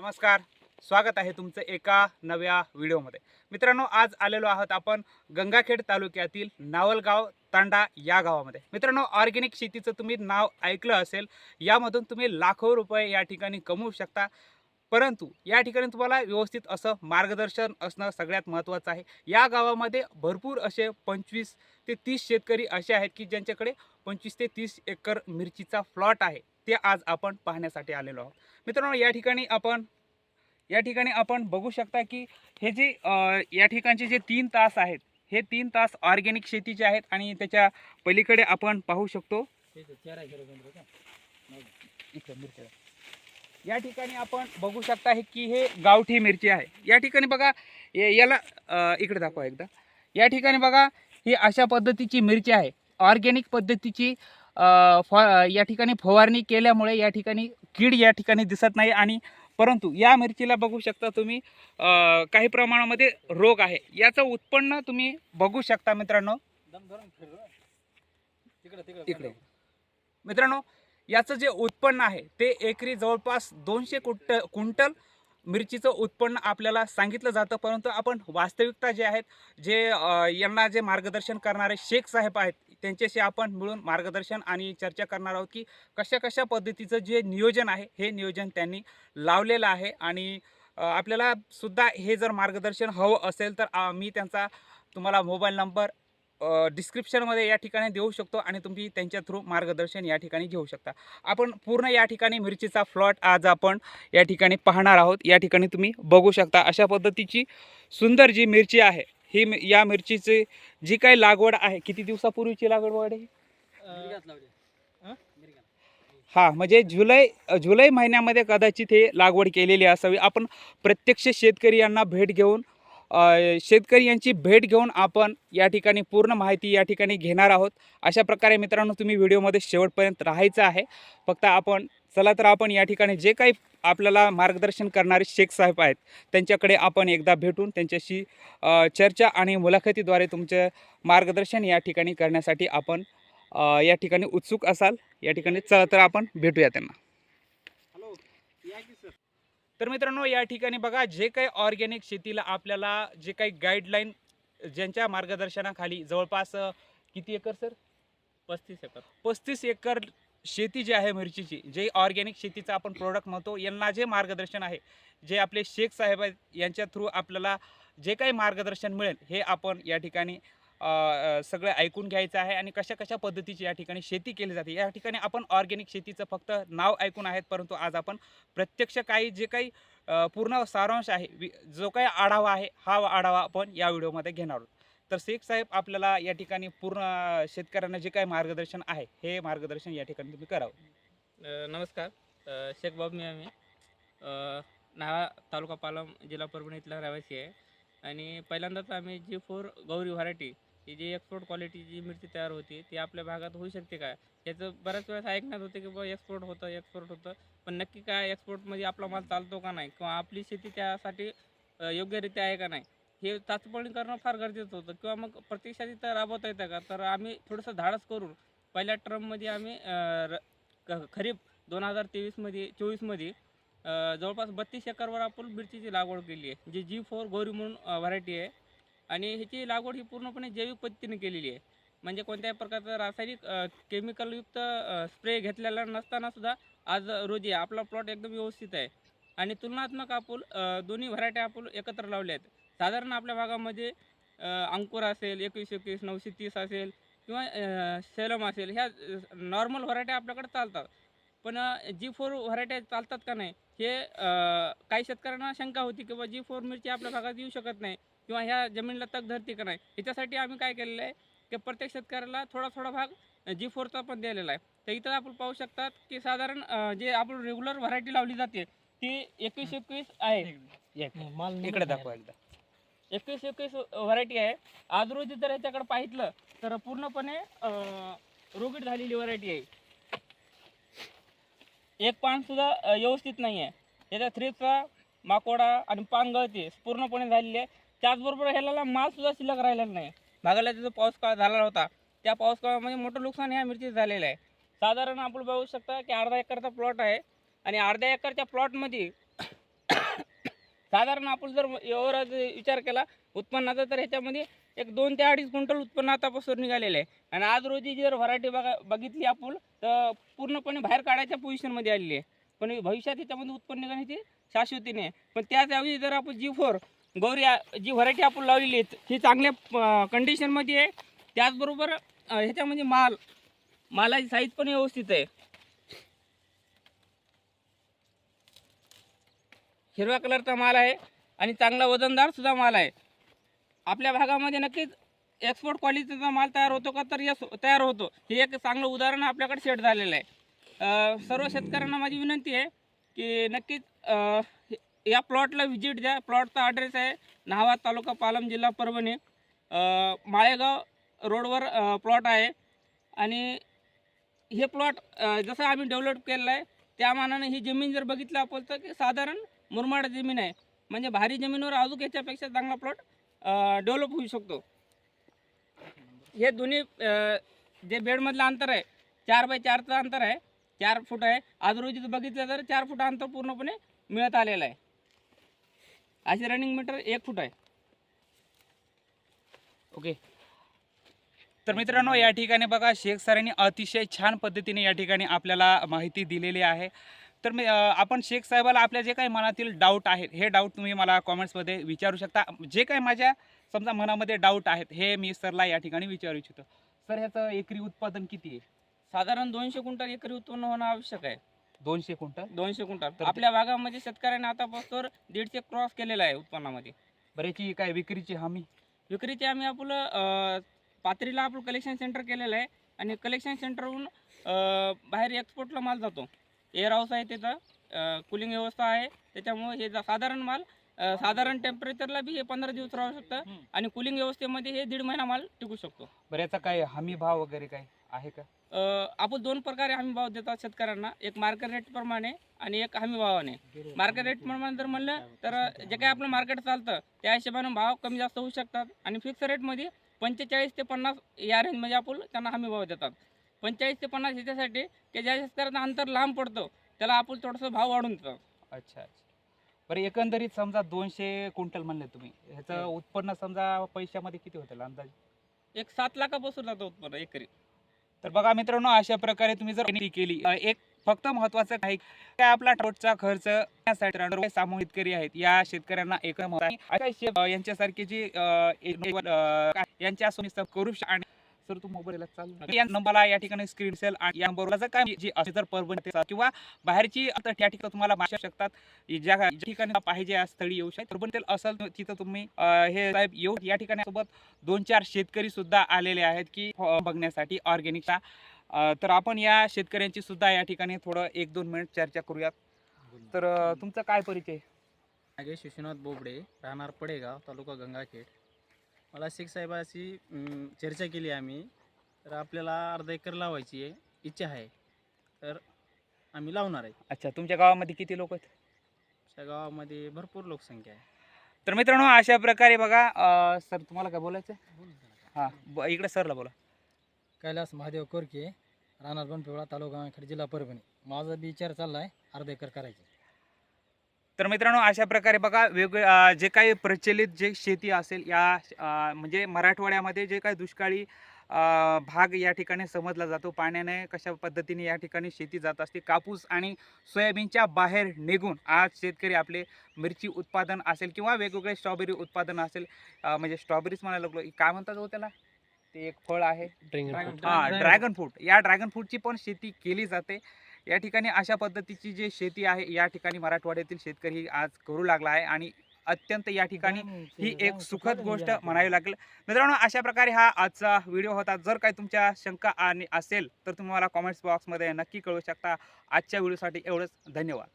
नमस्कार, स्वागत आहे तुमचं एका नव्या व्हिडिओमध्ये. मित्रांनो, आज आलेलो आहोत आपण गंगाखेड तालुक्यातील नावलगाव तांडा या गावामध्ये. मित्रांनो, ऑर्गॅनिक शेतीचं तुम्ही नाव ऐकलं असेल. यामधून तुम्ही लाखो रुपये या ठिकाणी कमवू शकता. परंतु या ठिकाणी तुम्हाला व्यवस्थित असं मार्गदर्शन असणं सगळ्यात महत्त्वाचं आहे. या गावामध्ये भरपूर असे 25 ते 30 शेतकरी असे आहेत की ज्यांच्याकडे 25 ते 30 एकर मिरचीचा प्लॉट आहे. ते आज आपण पाहण्यासाठी आलेलो आहोत. मित्रांनो, या ठिकाणी आपण बघू शकता की हे जे या ठिकाणचे जे 3 तास आहेत, हे 3 तास ऑर्गॅनिक शेतीचे आहेत आणि त्याच्या पलीकडे आपण पाहू शकतो या ठिकाणी आपण बघू शकता आहे की हे गावठी मिरची आहे. या ठिकाणी बघा, याला इकडे दाखवा एकदा. या ठिकाणी बघा, ही अशा पद्धतीची मिरची आहे. ऑर्गॅनिक पद्धतीची या ठिकाणी फवारणी केल्यामुळे या ठिकाणी कीड या ठिकाणी दिसत नाही. आणि परंतु या मिरचीला बघू शकता तुम्ही काही प्रमाणामध्ये रोग आहे. याचं उत्पन्न तुम्ही बघू शकता मित्रांनो. इकडे मित्रांनो, याचं जे उत्पन्न आहे ते एकरी जवळपास 200 क्विंटल मिरचीचं उत्पन्न आपल्याला सांगितलं जातं. परंतु आपण वास्तविकता जे आहेत, जे यांना जे मार्गदर्शन करणारे शेख साहेब आहेत, त्यांच्याशी आपण मिळून मार्गदर्शन आणि चर्चा करणार आहोत की कशा कशा पद्धतीचं जे नियोजन आहे, हे नियोजन त्यांनी लावलेलं आहे. आणि आपल्याला सुद्धा हे जर मार्गदर्शन हवं असेल तर मी त्यांचा तुम्हाला मोबाईल नंबर डिस्क्रिप्शनमध्ये या ठिकाणी देऊ शकतो आणि तुम्ही त्यांच्या थ्रू मार्गदर्शन या ठिकाणी घेऊ शकता. आपण पूर्ण या ठिकाणी मिरचीचा प्लॉट आज आपण या ठिकाणी पाहणार आहोत. या ठिकाणी तुम्ही बघू शकता अशा पद्धतीची सुंदर जी मिरची आहे, ही या मिरचीची जी काही लागवड आहे, किती दिवसापूर्वीची लागवड आहे? हां, म्हणजे जुलै महिन्यामध्ये कदाचित हे लागवड केलेली असावी. आपण प्रत्यक्ष शेतकरी यांना भेट घेऊन शेतकरी यांची भेट घेऊन आपण या ठिकाणी पूर्ण माहिती या ठिकाणी घेणार आहोत. अशा प्रकारे मित्रांनो, तुम्ही व्हिडिओमध्ये शेवटपर्यंत राहायचं आहे. फक्त आपण चला तर आपण या ठिकाणी जे काही आपल्याला मार्गदर्शन करणारे शेख साहेब आहेत, त्यांच्याकडे आपण एकदा भेटून त्यांच्याशी चर्चा आणि मुलाखतीद्वारे तुमचे मार्गदर्शन या ठिकाणी करण्यासाठी आपण या ठिकाणी उत्सुक असाल. या ठिकाणी चला तर आपण भेटूया त्यांना. तर मित्रांनो, या ठिकाणी बघा, जे काही ऑर्गॅनिक शेतीला आपल्याला जे काही गाईडलाईन ज्यांच्या मार्गदर्शनाखाली जवळपास किती एकर सर? 35 एकर शेती जी आहे मिरचीची, जे ऑर्गॅनिक शेतीचा आपण प्रोडक्ट म्हणतो, यांना जे मार्गदर्शन आहे, जे आपले शेख साहेब आहेत, यांच्या थ्रू आपल्याला जे काही मार्गदर्शन मिळेल हे आपण या ठिकाणी सगळं ऐकून घ्यायचं आहे. आणि कशा कशा पद्धतीची या ठिकाणी शेती केली जाते. या ठिकाणी आपण ऑर्गॅनिक शेतीचं फक्त नाव ऐकून आहेत, परंतु आज आपण प्रत्यक्ष काही जे काही पूर्ण सारांश आहे, जो काही आढावा आहे, हा आढावा आपण या व्हिडिओमध्ये घेणार आहोत. तर शेख साहेब आपल्याला या ठिकाणी पूर्ण शेतकऱ्यांना जे काही मार्गदर्शन आहे, हे मार्गदर्शन या ठिकाणी तुम्ही करावं. नमस्कार. शेख बाबू मी आम्ही नाहा तालुका पालम जिल्हा परभणी इथला रहिवासी आहे. आणि पहिल्यांदाच आम्ही G4 गौरी व्हरायटी ही जी एक्सपोर्ट क्वालिटी जी मिरची तयार होती ती आपल्या भागात होऊ शकते का, याचं बऱ्याच वेळेस ऐकण्यात होते की बाबा एक्सपोर्ट होतं, पण नक्की काय एक्सपोर्टमध्ये आपला माल चालतो का नाही, किंवा आपली शेती त्यासाठी योग्यरित्या आहे का नाही, हे चाचपणी करणं फार गरजेचं होतं. किंवा मग प्रत्यक्षात इथं राबवता येतं का, तर आम्ही थोडंसं धाडस करून पहिल्या ट्रममध्ये आम्ही खरीप 2023-24मध्ये जवळपास 32 एकरवर आपण मिरचीची लागवड केली आहे, जी G4 गौरी म्हणून व्हरायटी आहे. आणि ह्याची लागवड ही पूर्णपणे जैविक पद्धतीने केलेली आहे. म्हणजे कोणत्याही प्रकारचं रासायनिक केमिकलयुक्त स्प्रे घेतलेला नसताना सुद्धा आज रोजी आपला प्लॉट एकदम व्यवस्थित आहे. आणि तुलनात्मक आपण दोन्ही व्हरायटी आपण एकत्र लावल्या आहेत. साधारण आपल्या भागामध्ये अंकुर असेल 21 930 असेल, किंवा सेलम असेल, ह्या नॉर्मल व्हरायटी आपल्याकडे चालतात. पण G4 व्हरायटी चालतात का नाही, हे काही शेतकऱ्यांना शंका होती की बाबा G4 मिरची आपल्या भागात येऊ शकत नाही, किंवा ह्या जमिनीला तग धरते का नाही. ह्याच्यासाठी आम्ही काय केलेलं आहे की प्रत्येक शेतकऱ्याला थोडा थोडा भाग G4चा पण दिलेला आहे. तर इथं आपण पाहू शकतात की साधारण जे आपण रेग्युलर व्हरायटी लावली जाते ती 21 आहे. इकडे दाखवा एकदा. 21 व्हरायटी आहे. आज रोजी जर ह्याच्याकडे पाहितलं तर पूर्णपणे रोगीट झालेली व्हरायटी आहे. एक पान सुद्धा व्यवस्थित नाही आहे. याचा थ्रिप्सचा माकोडा आणि पान गळती पूर्णपणे झालेली आहे. त्याचबरोबर ह्याला माल सुद्धा शिल्लक राहिलेला नाही. मागला जो पाऊस काळ झाला होता, त्या पाऊस काळामध्ये मोठं नुकसान ह्या मिरचीचं झालेलं आहे. साधारण आपण बघू शकता की अर्धा एकरचा प्लॉट आहे, आणि अर्ध्या एकरच्या प्लॉटमध्ये साधारण आपण जर एवढा विचार केला उत्पन्नाचा तर ह्याच्यामध्ये एक 2 ते 2.5 क्विंटल उत्पन्न आतापासून निघालेलं आहे. आणि आज रोजी जर व्हरायटी बघितली आपण तर पूर्णपणे बाहेर काढायच्या पोझिशनमध्ये आलेली आहे. पण भविष्यात ह्याच्यामध्ये उत्पन्न निघण्याची शाश्वती नाही. पण त्याचऐवजी जर आपण G4 गौरी जी व्हरायटी आपण लावलेली आहे ही चांगल्या कंडिशनमध्ये आहे. त्याचबरोबर ह्याच्यामध्ये मालाची साईज पण व्यवस्थित आहे. हिरव्या कलरचा माल आहे आणि चांगला वजनदार सुद्धा माल आहे. आपल्या भागामध्ये नक्कीच एक्सपोर्ट क्वालिटीचा माल तयार होतो का तर यस तयार होतो. हे एक चांगलं उदाहरण आपल्याकडे सेट झालेलं आहे. सर्व शेतकऱ्यांना माझी विनंती आहे की नक्कीच या प्लॉटला व्हिजिट द्या. प्लॉटचा ॲड्रेस आहे न्हावा, तालुका पालम, जिल्हा परभणी. माळेगाव रोडवर प्लॉट आहे. आणि हे प्लॉट जसं आम्ही डेव्हलप केलेलं आहे त्या मानाने ही जमीन जर बघितलं आपण तर की साधारण मुरमाड जमीन आहे. म्हणजे भारी जमिनीवर अजून याच्यापेक्षा चांगला प्लॉट डेव्हलप होऊ शकतो. हे दोन्ही जे बेडमधलं अंतर आहे 4 बाय 4चं अंतर आहे, 4 फूट आहे. आज रोजी जर बघितलं तर 4 फूट अंतर पूर्णपणे मिळत आलेलं आहे. अशी रनिंग मीटर 1 फूट आहे. ओके. तर मित्रांनो या ठिकाणी बघा शेख सरांनी अतिशय छान पद्धतीने या ठिकाणी आपल्याला माहिती दिलेली आहे. तर मी आपण शेख साहेबाला आपल्या जे काही मनातील डाऊट आहेत हे डाऊट तुम्ही मला कॉमेंट्समध्ये विचारू शकता. जे काही माझ्या समजा मनामध्ये डाऊट आहेत हे मी सरला या ठिकाणी विचारू इच्छितो. सर ह्याचं एकरी उत्पादन किती आहे? साधारण 200 क्विंटल एकरी उत्पन्न होणं आवश्यक आहे. 200 क्विंटल. 200 क्विंटल तर आपल्या भागामध्ये शेतकऱ्यांनी आतापासून 150 क्रॉस केलेला आहे उत्पन्नामध्ये. बरं याची काय विक्रीची हमी? विक्रीचे आम्ही आपलं पाथरीला आपलं कलेक्शन सेंटर केलेलं आहे आणि कलेक्शन सेंटरहून बाहेर एक्सपोर्टला माल जातो. एअर हाऊस आहे तिथं, कूलिंग व्यवस्था आहे. त्याच्यामुळे हे साधारण माल साधारण टेम्परेचरला बी हे 15 दिवस राहू शकतं आणि कूलिंग व्यवस्थेमध्ये हे 1.5 महिना माल टिकू शकतो. बरं याचा काय हमी भाव वगैरे काय आहे का? आपण 2 प्रकारे हमी भाव देतात शेतकऱ्यांना. एक मार्केट रेट प्रमाणे आणि एक हमी भावाने. मार्केट रेट प्रमाणे जर म्हणलं तर जे काही आपलं मार्केट चालतं त्या हिशोबाने भाव कमी जास्त होऊ शकतात. आणि फिक्स रेटमध्ये 45 ते 50 या रेंजमध्ये आपण त्यांना हमी भाव देतात. 45 ते 50 ह्याच्यासाठी की ज्या शेतकऱ्यांना अंतर लांब पडतं त्याला आपण थोडंसं भाव वाढून देतो. अच्छा अच्छा. बरं एकंदरीत समजा 200 क्विंटल म्हणले तुम्ही, ह्याचं उत्पन्न समजा पैशामध्ये किती होतं अंदाजे? एक 7 लाखापासून जातं उत्पन्न एकरी. तर बघा मित्रांनो अशा प्रकारे तुम्ही जर शेती केली एक फक्त महत्त्वाचं आहे काय आपला ट्रोटचा खर्च यासाठी सामूहिक शेतकरी आहेत या शेतकऱ्यांना एकम यांच्यासारखे जे यांच्या करू आणि सर तू मोबाईलला चालू या नंबरला या ठिकाणी स्क्रीन सेल आणि या नंबरला जर काय जी असे जर परभणी किंवा बाहेरची आता त्या ठिकाणी तुम्हाला मागू शकतात ज्या ठिकाणी पाहिजे या स्थळी येऊ शकतात. परभणी असेल तिथं तुम्ही हे साहेब येऊ या ठिकाणी सोबत 2-4 शेतकरी सुद्धा आलेले आहेत की बघण्यासाठी ऑर्गॅनिकचा. तर आपण या शेतकऱ्यांची सुद्धा या ठिकाणी थोडं 1-2 मिनिट चर्चा करूयात. तर तुमचा काय परिचय? नागेश विश्वनाथ बोबडे, राहणार पडेगाव, तालुका गंगाखेड. मला शेख साहेबाशी चर्चा केली आम्ही. तर आपल्याला अर्धा एकर लावायची आहे इच्छा आहे, तर आम्ही लावणार आहे. अच्छा, तुमच्या गावामध्ये किती लोक आहेत? त्या गावामध्ये भरपूर लोकसंख्या आहे. तर मित्रांनो अशा प्रकारे बघा सर तुम्हाला काय बोलायचं आहे? हां इकडे सरला बोला. कैलास महादेव कोरके, राहणार बनपिवळा, तालुका गंगाखेड, जिल्हा परभणी. माझा बी विचार चालला आहे अर्धा एकर करायची. तर मित्रांनो अशा प्रकारे बघा वेगवेगळे जे काही प्रचलित जे शेती असेल या म्हणजे मराठवाड्यामध्ये जे काही दुष्काळी भाग या ठिकाणी समजला जातो, पाण्याने कशा पद्धतीने या ठिकाणी शेती जात असते. कापूस आणि सोयाबीनच्या बाहेर निघून आज शेतकरी आपले मिरची उत्पादन असेल किंवा वेगवेगळे स्ट्रॉबेरी उत्पादन असेल, म्हणजे स्ट्रॉबेरीज म्हणायला लागलो, काय म्हणतात हो त्याला, ते एक फळ आहे ड्रॅगन फ्रूट. या ड्रॅगन फ्रूटची पण शेती केली जाते या ठिकाणी. अशा पद्धतीची जी शेती आहे या ठिकाणी मराठवाड्यातील शेतकरी आज करू लागला आहे आणि अत्यंत या ठिकाणी ही एक सुखद गोष्ट म्हणावी लागेल. मित्रांनो अशा प्रकारे हा आजचा व्हिडिओ होता. जर काही तुमच्या शंका आणि असेल तर तुम्ही मला कॉमेंट्स बॉक्समध्ये नक्की कळवू शकता. आजच्या व्हिडिओसाठी एवढंच. धन्यवाद.